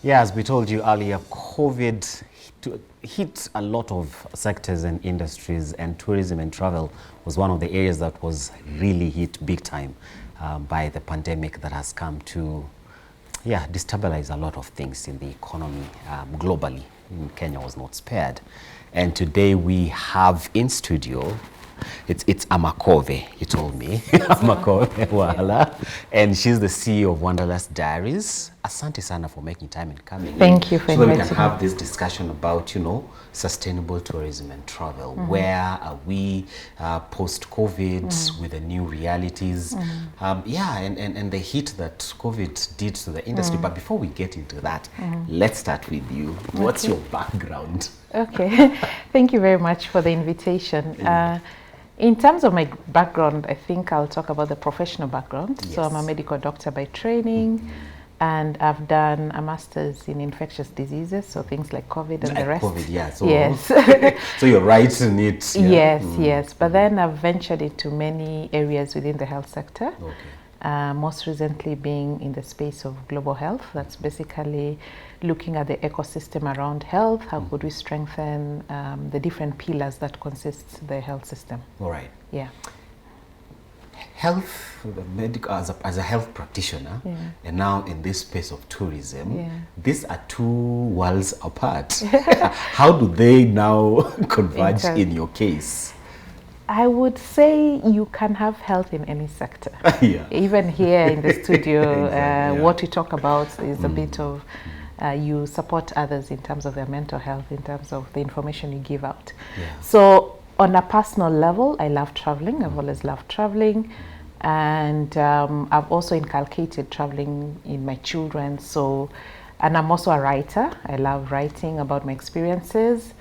Yeah, as we told you earlier, COVID hit a lot of sectors and industries, and tourism and travel was one of the areas that was really hit big time by the pandemic that has come to, destabilize a lot of things in the economy globally. Kenya was not spared. And today we have in studio, it's Amakove, he told me, Amakove Wala, and she's the CEO of Wanderlust Diaries. Asante sana for making time and coming. Thank you for so that we inviting can have me. this discussion about, sustainable tourism and travel. Where are we post-COVID with the new realities? And the hit that COVID did to the industry. But before we get into that, let's start with you. What's your background? Okay, thank you very much for the invitation. In terms of my background, I think I'll talk about the professional background. Yes. So I'm a medical doctor by training, and I've done a master's in infectious diseases, so things like COVID and the rest. COVID, yeah. So, yes. So you're right in it. Yeah? Yes. But then I've ventured into many areas within the health sector. Okay. Most recently being in the space of global health. That's basically looking at the ecosystem around health. How could we strengthen the different pillars that consist the health system? All right. Yeah. Health, the medical, as a health practitioner, and now in this space of tourism, these are two worlds apart. How do they now converge in your case? I would say you can have health in any sector. Even here in the studio, exactly, what we talk about is a bit of you support others in terms of their mental health, in terms of the information you give out. So on a personal level, I love traveling. I've always loved traveling. And I've also inculcated traveling in my children. And I'm also a writer. I love writing about my experiences.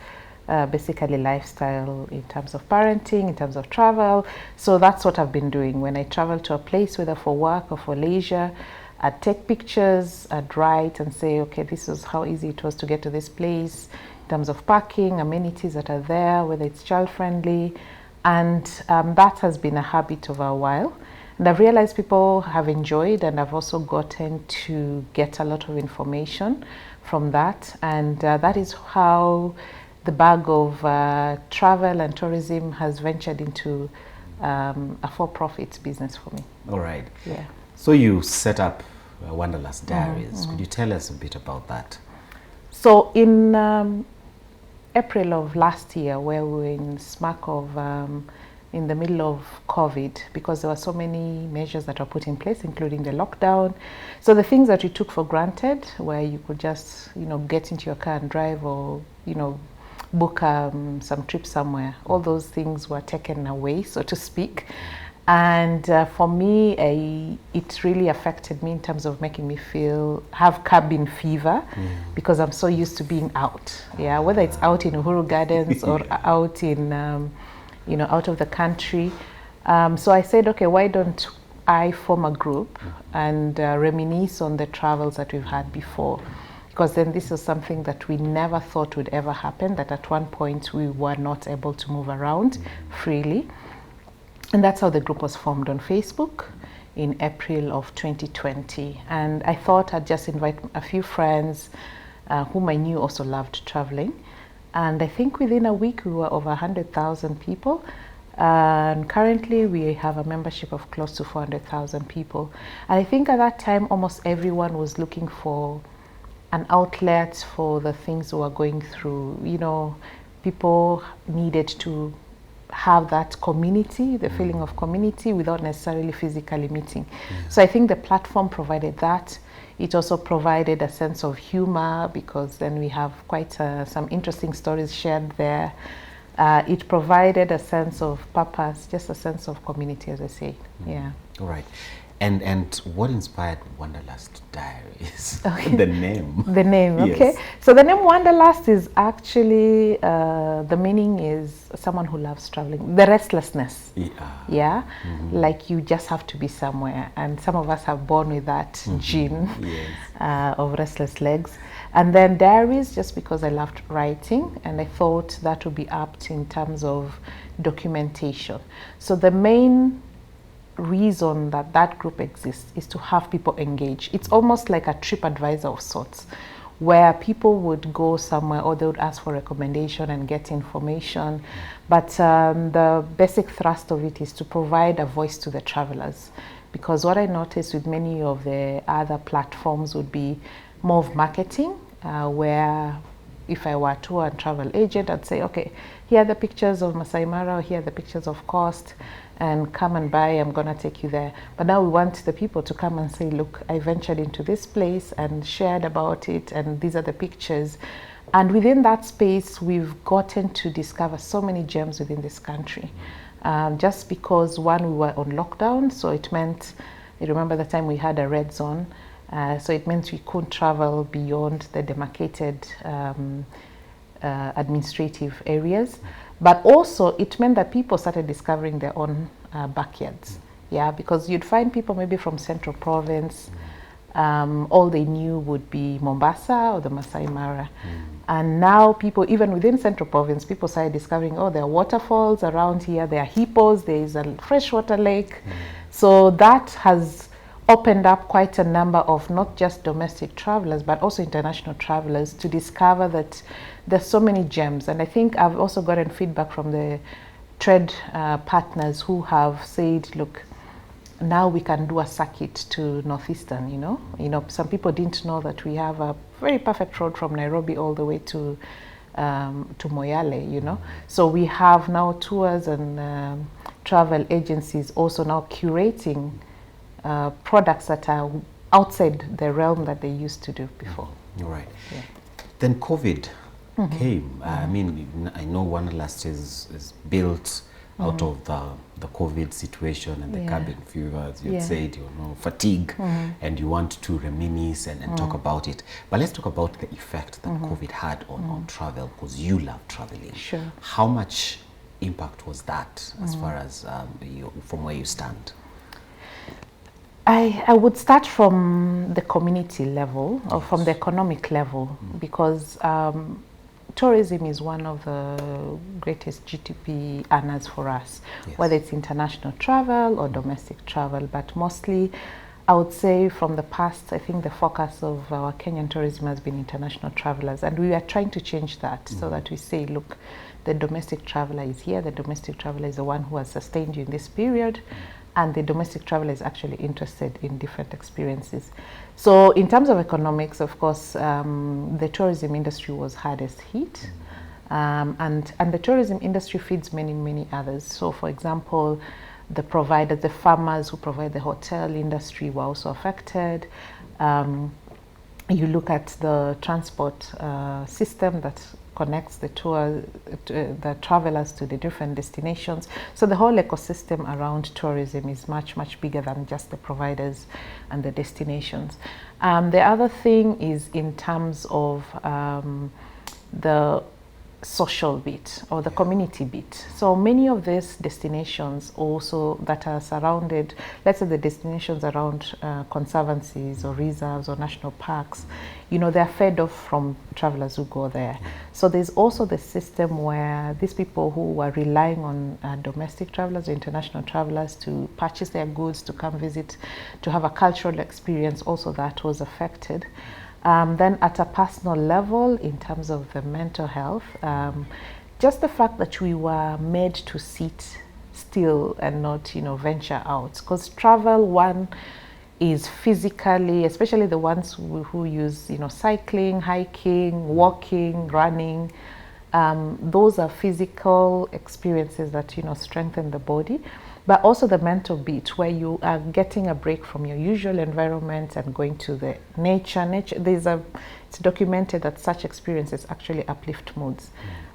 Basically lifestyle in terms of parenting, in terms of travel. So that's what I've been doing. When I travel to a place, whether for work or for leisure, I'd take pictures, I'd write and say, okay, this is how easy it was to get to this place, in terms of parking, amenities that are there, whether it's child-friendly. And that has been a habit over a while. And I've realized people have enjoyed, and I've also gotten to get a lot of information from that. And that is how the bag of travel and tourism has ventured into a for-profit business for me. All right. Yeah. So you set up Wanderlust Diaries. Could you tell us a bit about that? So in April of last year, where we were in smack of, in the middle of COVID, because there were so many measures that were put in place, including the lockdown. So the things that you took for granted, where you could just, get into your car and drive, or, book some trip somewhere, all those things were taken away, so to speak. And for me, it really affected me in terms of making me have cabin fever, because I'm so used to being out. Yeah, whether it's out in Uhuru Gardens or out in, out of the country. So I said, okay, why don't I form a group and reminisce on the travels that we've had before? Because then this is something that we never thought would ever happen, that at one point we were not able to move around freely. And that's how the group was formed on Facebook in April of 2020. And I thought I'd just invite a few friends whom I knew also loved traveling. And I think within a week we were over 100,000 people. And currently we have a membership of close to 400,000 people. And I think at that time almost everyone was looking for an outlet for the things we were going through. People needed to have that community, the feeling of community, without necessarily physically meeting. So I think the platform provided that. It also provided a sense of humor, because then we have quite some interesting stories shared there. It provided a sense of purpose, just a sense of community, as I say. Yeah. All right. And what inspired Wanderlust Diaries? Okay. The name. The name, okay. Yes. So the name Wanderlust is actually, the meaning is someone who loves traveling. The restlessness. Yeah. Like you just have to be somewhere. And some of us are born with that gene of restless legs. And then diaries, just because I loved writing, and I thought that would be apt in terms of documentation. So the main reason that that group exists is to have people engage. It's almost like a trip advisor of sorts, where people would go somewhere or they would ask for recommendation and get information. But the basic thrust of it is to provide a voice to the travelers. Because what I noticed with many of the other platforms would be more of marketing, where if I were a tour and travel agent, I'd say, okay, here are the pictures of Masai Mara, or here are the pictures of Coast, and come and buy, I'm gonna take you there. But now we want the people to come and say, look, I ventured into this place and shared about it, and these are the pictures. And within that space, we've gotten to discover so many gems within this country. Just because one, we were on lockdown, so it meant, you remember the time we had a red zone, so it meant we couldn't travel beyond the demarcated administrative areas. But also it meant that people started discovering their own backyards. Yeah, because you'd find people maybe from Central Province, all they knew would be Mombasa or the Masai Mara. And now people, even within Central Province, people started discovering, oh, there are waterfalls around here, there are hippos, there is a freshwater lake. So that has opened up quite a number of not just domestic travelers, but also international travelers to discover that there's so many gems. And I think I've also gotten feedback from the trade partners who have said, look, now we can do a circuit to Northeastern, you know, some people didn't know that we have a very perfect road from Nairobi all the way to Moyale, you know. So we have now tours and travel agencies also now curating products that are outside the realm that they used to do before. Right. Yeah. Then COVID came. I mean, I know Wanderlust is built out of the COVID situation and the cabin fever, as you said, you know, fatigue, and you want to reminisce and talk about it. But let's talk about the effect that COVID had on travel, because you love traveling. Sure. How much impact was that as far as from where you stand? I would start from the community level or from the economic level, because tourism is one of the greatest GDP earners for us, whether it's international travel or domestic travel. But mostly, I would say from the past, I think the focus of our Kenyan tourism has been international travelers. And we are trying to change that so that we say, look, the domestic traveler is here. The domestic traveler is the one who has sustained you in this period. And the domestic traveler is actually interested in different experiences. So in terms of economics, of course, the tourism industry was hardest hit. And the tourism industry feeds many, many others. So for example, the providers, the farmers who provide the hotel industry were also affected. You look at the transport system that connects the the travelers to the different destinations. So the whole ecosystem around tourism is much, much bigger than just the providers and the destinations. The other thing is in terms of the social bit or the community bit. So many of these destinations also that are surrounded, let's say the destinations around conservancies or reserves or national parks, you know, they're fed off from travelers who go there. So there's also the system where these people who are relying on domestic travelers or international travelers to purchase their goods, to come visit, to have a cultural experience, also that was affected. Then at a personal level, in terms of the mental health, just the fact that we were made to sit still and not, you know, venture out. Because travel, one, is physically, especially the ones who use, you know, cycling, hiking, walking, running. Those are physical experiences that, you know, strengthen the body. But also the mental bit where you are getting a break from your usual environment and going to the nature. It's documented that such experiences actually uplift moods.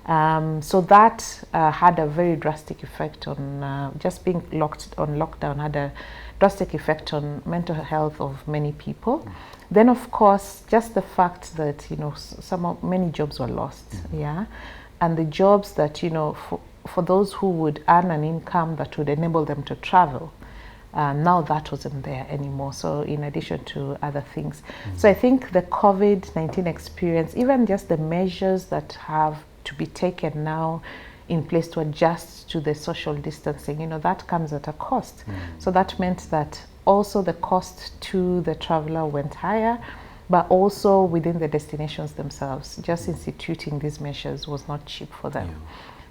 So that had a very drastic effect on just being locked on lockdown, had a drastic effect on mental health of many people. Then of course, just the fact that, you know, many jobs were lost, and the jobs that, you know, for those who would earn an income that would enable them to travel, now that wasn't there anymore. So in addition to other things. So I think the COVID-19 experience, even just the measures that have to be taken now in place to adjust to the social distancing, you know, that comes at a cost. So that meant that also the cost to the traveler went higher. but also within the destinations themselves. Just instituting these measures was not cheap for them.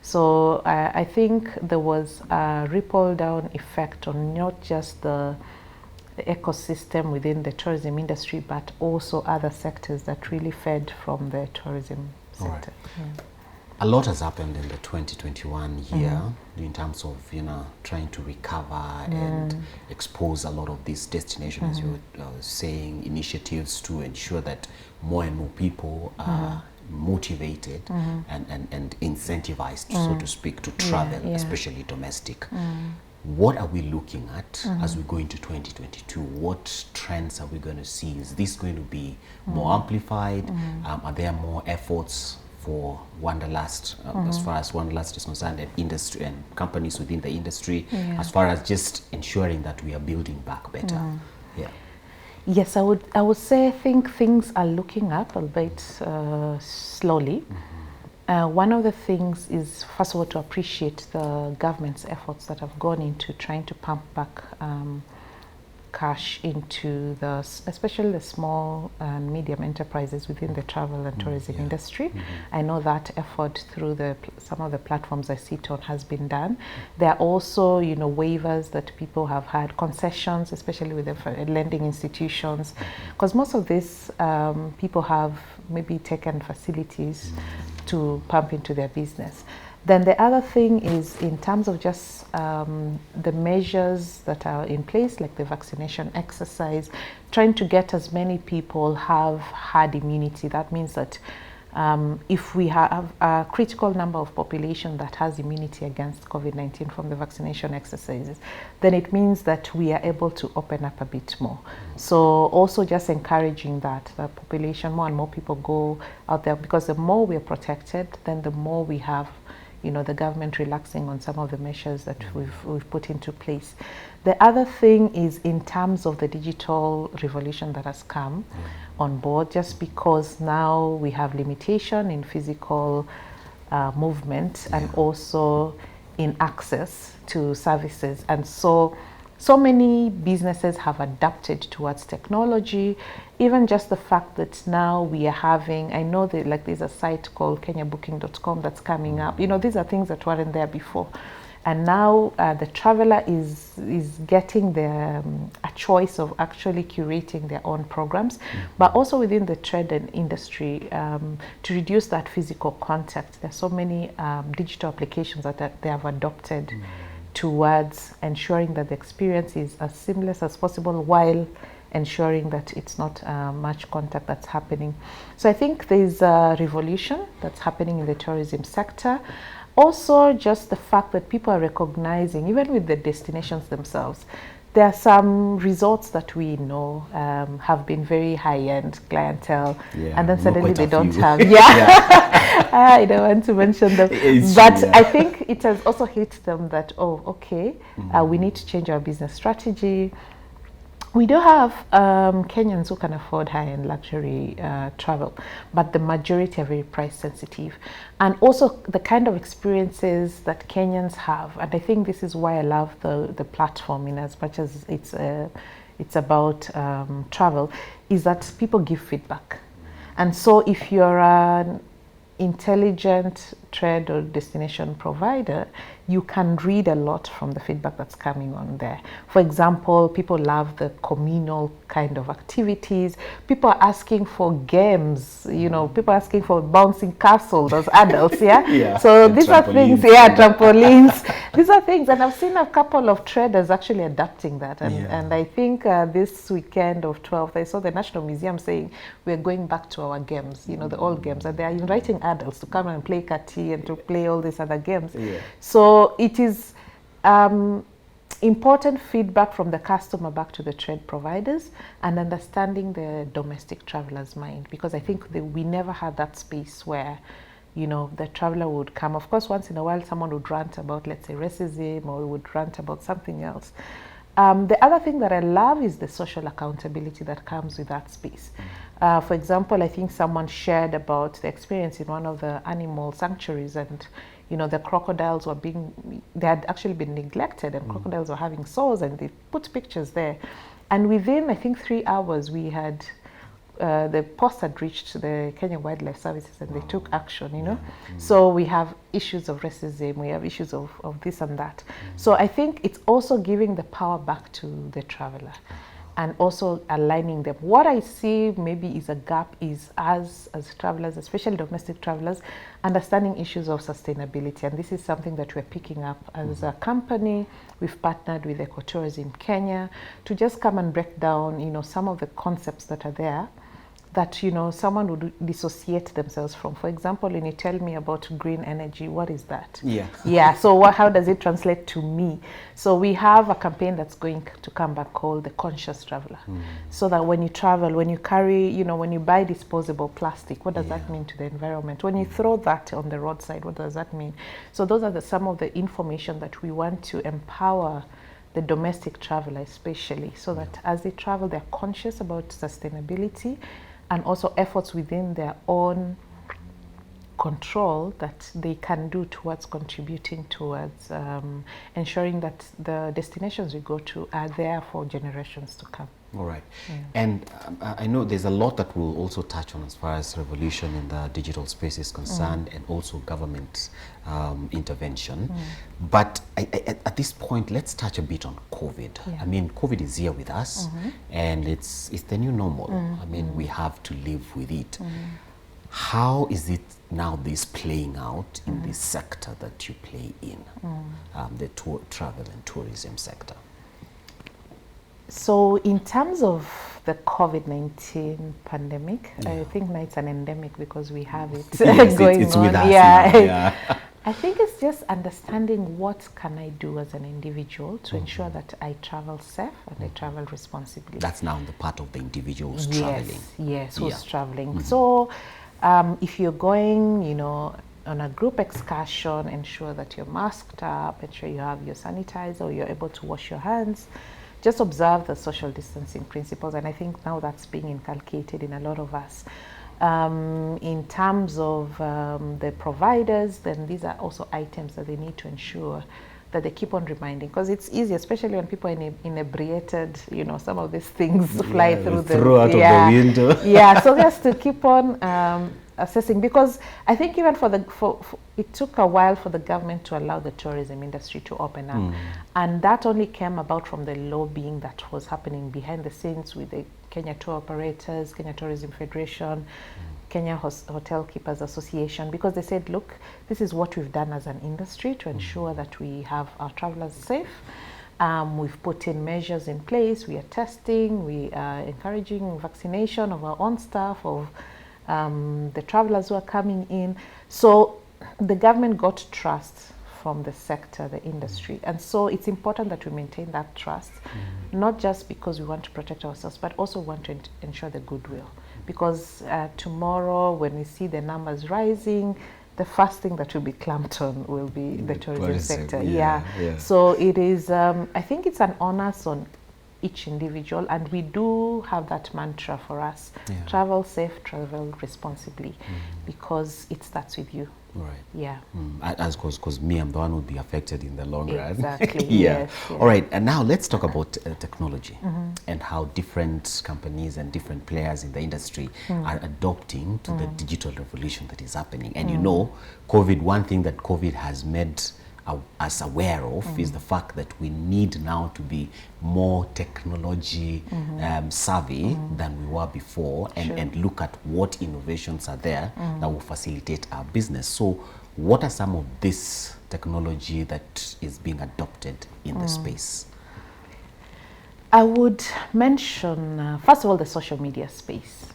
So I think there was a ripple down effect on not just the ecosystem within the tourism industry, but also other sectors that really fed from the tourism sector. A lot has happened in the 2021 year in terms of, trying to recover and expose a lot of these destinations, as you were saying, initiatives to ensure that more and more people are motivated and incentivized, so to speak, to travel, especially domestic. What are we looking at as we go into 2022? What trends are we going to see? Is this going to be more amplified? Are there more efforts for Wanderlust, as far as Wanderlust is concerned, and industry and companies within the industry, as far as just ensuring that we are building back better? Yes, I would say I think things are looking up, albeit slowly. One of the things is, first of all, to appreciate the government's efforts that have gone into trying to pump back cash into especially the small and medium enterprises within the travel and tourism industry. I know that effort through some of the platforms I sit on has been done. There are also, waivers that people have had, concessions, especially with the lending institutions, because most of this people have maybe taken facilities to pump into their business. Then the other thing is in terms of just the measures that are in place, like the vaccination exercise, trying to get as many people have herd immunity. That means that if we have a critical number of population that has immunity against COVID-19 from the vaccination exercises, then it means that we are able to open up a bit more. So also just encouraging that the population, more and more people go out there, because the more we are protected, then the more we have the government relaxing on some of the measures that we've put into place. The other thing is in terms of the digital revolution that has come on board, just because now we have limitation in physical movement and also in access to services. And so many businesses have adapted towards technology. Even just the fact that now we are having, I know that there's a site called kenyabooking.com that's coming up. These are things that weren't there before. And now the traveler is getting a choice of actually curating their own programs, but also within the trade and industry to reduce that physical contact. There's so many digital applications that they have adopted towards ensuring that the experience is as seamless as possible while ensuring that it's not much contact that's happening. So I think there's a revolution that's happening in the tourism sector. Also, just the fact that people are recognizing, even with the destinations themselves, there are some resorts that we know have been very high-end clientele, and then suddenly they don't have. I don't want to mention them, but I think it has also hit them that, we need to change our business strategy. We do have Kenyans who can afford high-end luxury travel, but the majority are very price sensitive. And also the kind of experiences that Kenyans have, and I think this is why I love the platform, in as much as it's about travel, is that people give feedback. And so if you're an intelligent trade or destination provider, you can read a lot from the feedback that's coming on there. For example, people love the communal kind of activities. People are asking for games, people are asking for bouncing castles as adults, So these are things, trampolines. These are things, and I've seen a couple of traders actually adapting that. And I think this weekend of 12th, I saw the National Museum saying we're going back to our games, the old games, and they're inviting adults to come and play kati and to play all these other games. So it is important feedback from the customer back to the trade providers and understanding the domestic traveler's mind, because I think we never had that space where the traveler would come. Of course, once in a while, someone would rant about, let's say, racism, or would rant about something else. The other thing that I love is the social accountability that comes with that space. For example, I think someone shared about the experience in one of the animal sanctuaries, and the crocodiles they had actually been neglected, and crocodiles were having sores, and they put pictures there. And within, I think, 3 hours, we had the post had reached the Kenya Wildlife Services and they took action, you know. So we have issues of racism, we have issues of this and that. So I think it's also giving the power back to the traveler and also aligning them. What I see maybe is a gap is as travelers, especially domestic travelers, understanding issues of sustainability. And this is something that we're picking up as a company. We've partnered with Ecotourism Kenya to just come and break down, you know, some of the concepts that are there that, you know, someone would dissociate themselves from. For example, when you tell me about green energy, what is that? Yeah. Yeah, so how does it translate to me? So we have a campaign that's going to come back called The Conscious Traveler. So that when you travel, when you carry, you know, when you buy disposable plastic, what does that mean to the environment? When you throw that on the roadside, what does that mean? So those are some of the information that we want to empower the domestic traveler especially, so that as they travel, they're conscious about sustainability and also efforts within their own control that they can do towards contributing towards ensuring that the destinations we go to are there for generations to come. All right. And I know there's a lot that we'll also touch on as far as revolution in the digital space is concerned and also government intervention. But at this point, let's touch a bit on COVID. I mean, COVID is here with us and it's the new normal. I mean, we have to live with it. How is it now this playing out in this sector that you play in, the travel and tourism sector? So in terms of the COVID-19 pandemic, I think now it's an endemic because we have it going it's on. With us now, I think it's just understanding what can I do as an individual to ensure that I travel safe and I travel responsibly. That's now the part of the individuals traveling. Yes, who's traveling. So if you're going, you know, on a group excursion, ensure that you're masked up, ensure you have your sanitizer or you're able to wash your hands. Just observe the social distancing principles, and I think now that's being inculcated in a lot of us. In terms of the providers, then these are also items that they need to ensure that they keep on reminding, because it's easy, especially when people are inebriated, you know, some of these things fly through out of the window. So just to keep on assessing, because I think even it took a while for the government to allow the tourism industry to open up, and that only came about from the lobbying that was happening behind the scenes with the Kenya Tour Operators, Kenya Tourism Federation, Kenya Hotel Keepers Association, because they said, look, this is what we've done as an industry to ensure that we have our travelers safe. We've put in measures in place, we are testing, we are encouraging vaccination of our own staff, of the travelers who are coming in. So the government got trust from the sector, the industry. And so it's important that we maintain that trust, not just because we want to protect ourselves, but also want to ensure the goodwill. Because tomorrow, when we see the numbers rising, the first thing that will be clamped on will be the tourism sector. So it is, I think it's an onus on each individual, and we do have that mantra for us: travel safe, travel responsibly, because it starts with you. Right. Yeah. As because me, I'm the one who would be affected in the long run. Exactly. Yes. All right. And now let's talk about technology and how different companies and different players in the industry are adopting to the digital revolution that is happening. And you know, COVID, one thing that COVID has made us aware of is the fact that we need now to be more technology savvy than we were before, and look at what innovations are there that will facilitate our business. So what are some of this technology that is being adopted in the space? I would mention, first of all, the social media space.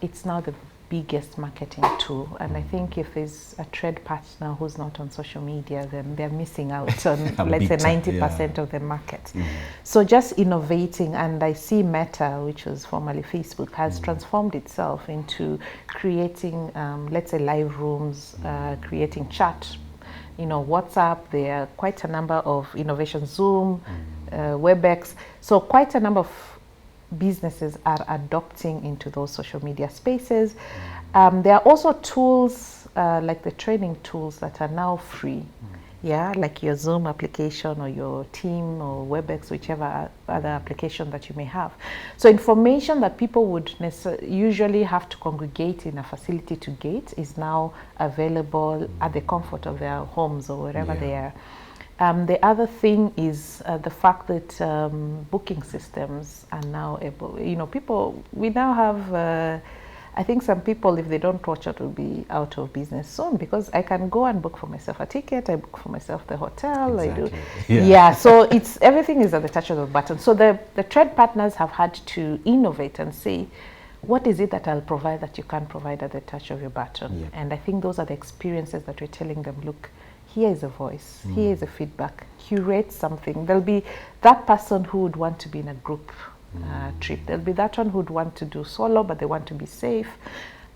It's now the biggest marketing tool, and I think if there's a trade partner who's not on social media, then they're missing out on let's say 90% of the market. So just innovating, and I see Meta, which was formerly Facebook, has transformed itself into creating let's say live rooms, creating chat, you know, WhatsApp. There are quite a number of innovations, Zoom, WebEx, so quite a number of businesses are adopting into those social media spaces. There are also tools like the training tools that are now free, yeah, like your Zoom application or your Team or WebEx, whichever other application that you may have. So information that people would usually have to congregate in a facility to get is now available at the comfort of their homes or wherever they are. The other thing is the fact that booking systems are now able, we now have, I think some people, if they don't watch it, will be out of business soon, because I can go and book for myself a ticket, I book for myself the hotel, Exactly. Yeah, so everything is at the touch of a button. So the trade partners have had to innovate and say, what is it that I'll provide that you can't provide at the touch of your button? Yep. And I think those are the experiences that we're telling them, look, here is a voice, here is a feedback, curate something. There'll be that person who would want to be in a group trip. There'll be that one who'd want to do solo, but they want to be safe.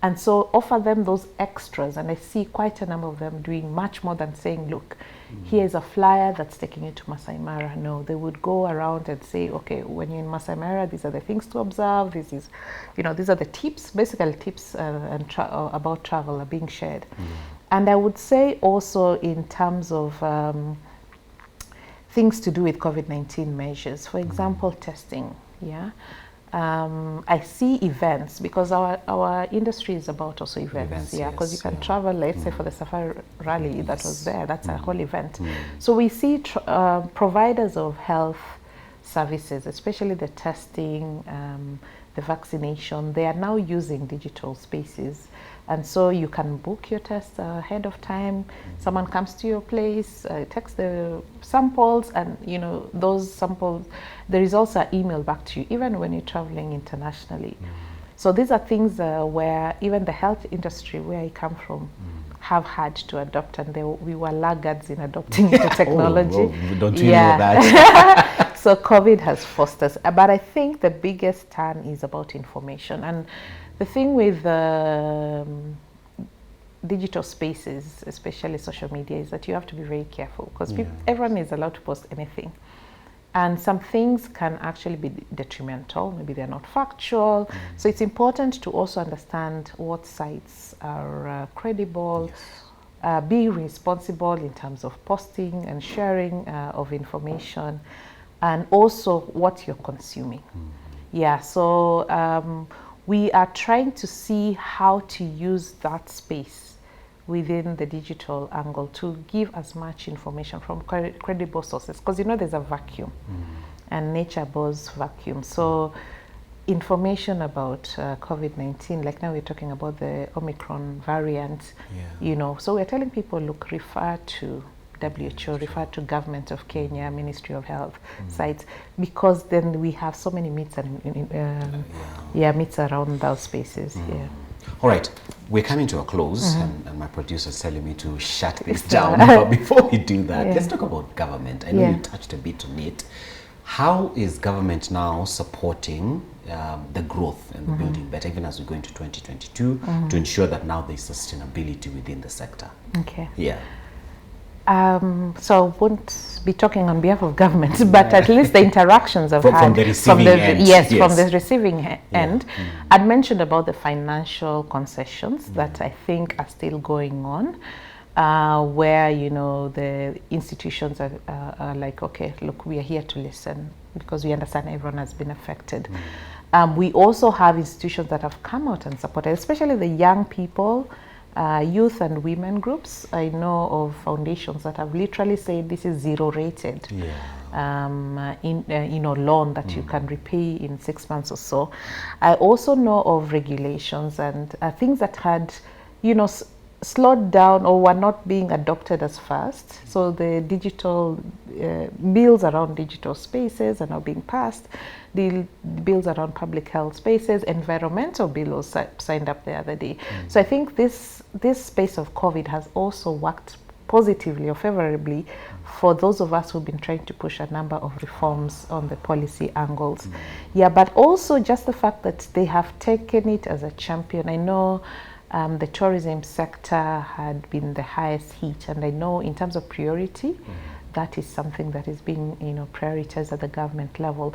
And so offer them those extras. And I see quite a number of them doing much more than saying, look, here's a flyer that's taking you to Masai Mara. No, they would go around and say, okay, when you're in Masai Mara, these are the things to observe. This is, these are the tips, basically tips about travel are being shared. And I would say also in terms of things to do with COVID-19 measures, for example, testing, I see events, because our industry is about also events, because you can travel, let's say for the Safari Rally that was there, that's a whole event. So we see providers of health services, especially the testing, the vaccination, they are now using digital spaces. And so you can book your test ahead of time. Someone comes to your place, takes the samples, and those samples, the results are emailed back to you, even when you're traveling internationally. So these are things where even the health industry, where I come from, have had to adopt, and we were laggards in adopting the technology. Oh, don't you know that? So COVID has forced us. But I think the biggest turn is about information. And the thing with digital spaces, especially social media, is that you have to be very careful, because everyone is allowed to post anything. And some things can actually be detrimental. Maybe they're not factual. So it's important to also understand what sites are credible, be responsible in terms of posting and sharing of information, and also what you're consuming. So we are trying to see how to use that space within the digital angle to give as much information from credible sources, because there's a vacuum, and nature bores vacuum. So information about COVID-19, like now we're talking about the Omicron variant, so we're telling people, look, refer to WHO, refer to Government of Kenya, Ministry of Health sites, because then we have so many myths and myths around those spaces. All right, we're coming to a close, and my producer is telling me to shut this down. But before we do that, let's talk about government. I know you touched a bit on it. How is government now supporting the growth and the building better, even as we go into 2022, to ensure that now there's sustainability within the sector? So I won't be talking on behalf of government, but at least the interactions I've had from the receiving end. From the receiving end. I'd mentioned about the financial concessions that I think are still going on, where the institutions are like, okay, look, we are here to listen, because we understand everyone has been affected. We also have institutions that have come out and supported, especially the young people, youth and women groups. I know of foundations that have literally said this is zero rated loan that you can repay in 6 months or so. I also know of regulations and things that had slowed down or were not being adopted as fast. So the digital bills around digital spaces are now being passed. The bills around public health spaces, environmental bill was signed up the other day. So I think this space of COVID has also worked positively or favorably for those of us who've been trying to push a number of reforms on the policy angles. But also just the fact that they have taken it as a champion. I know the tourism sector had been the highest hit, and I know in terms of priority, that is something that is being prioritized at the government level.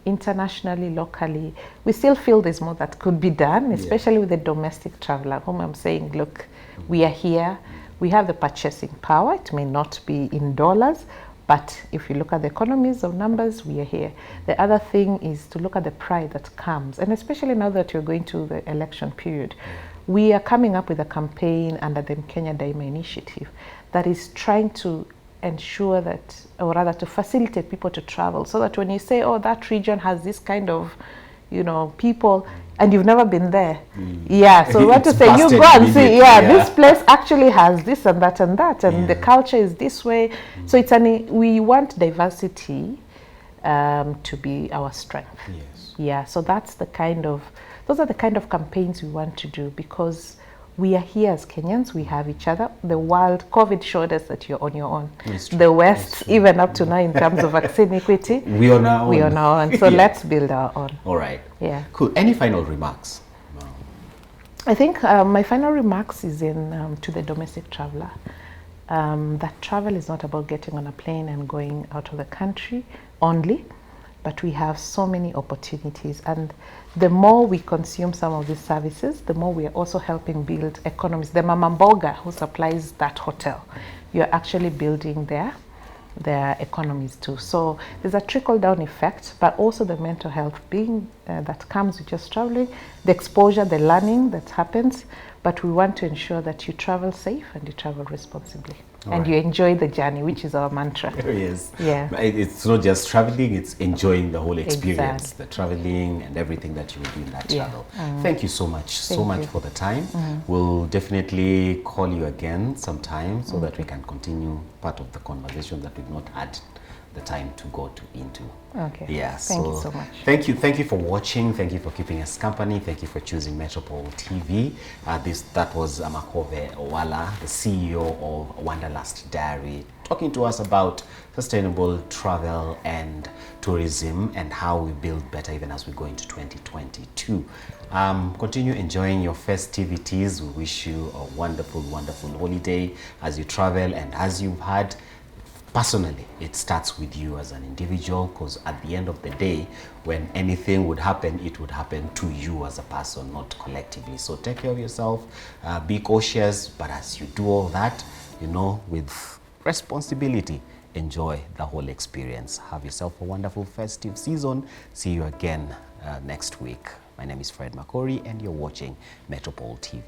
Internationally, locally, we still feel there's more that could be done, especially with the domestic traveler, whom I'm saying, look, we are here, We have the purchasing power. It may not be in dollars, but if you look at the economies of numbers, we are here. The other thing is to look at the pride that comes, and especially now that you're going to the election period, we are coming up with a campaign under the Kenya Daima initiative that is trying to ensure that, or rather to facilitate people to travel, so that when you say, oh, that region has this kind of, you know, people, and you've never been there. Yeah, so we want to say, you go and see, this place actually has this and that and that, and the culture is this way. So it's we want diversity to be our strength. Yes. Yeah, so that's the kind of, those are the kind of campaigns we want to do, because we are here as Kenyans, we have each other. The world, COVID showed us that you're on your own. The West, even up to now in terms of vaccine equity, we are now we are now on. So let's build our own. All right. Yeah. Cool. Any final remarks? No. I think my final remarks is in to the domestic traveler. That travel is not about getting on a plane and going out of the country only, but we have so many opportunities, and the more we consume some of these services, the more we are also helping build economies. The Mama Mboga who supplies that hotel, you're actually building their economies too. So there's a trickle-down effect, but also the mental health being that comes with just traveling, the exposure, the learning that happens. But we want to ensure that you travel safe and you travel responsibly. And you enjoy the journey, which is our mantra. Yes. Yeah. It's not just traveling, it's enjoying the whole experience, Exactly. the traveling and everything that you will do in that travel. Mm. Thank you so much, Thank you. for the time. We'll definitely call you again sometime so that we can continue part of the conversation that we've not had the time to go into. Okay. Yeah. Thank you so much. Thank you for watching. Thank you for keeping us company. Thank you for choosing Metropole TV. That was Amakove Owala, the CEO of Wanderlust Diary, talking to us about sustainable travel and tourism and how we build better even as we go into 2022. Continue enjoying your festivities. We wish you a wonderful, wonderful holiday as you travel, and as you've had, personally, it starts with you as an individual, because at the end of the day, when anything would happen, it would happen to you as a person, not collectively. So take care of yourself, be cautious, but as you do all that, you know, with responsibility, enjoy the whole experience. Have yourself a wonderful festive season. See you again next week. My name is Fred Makori, and you're watching Metropole TV.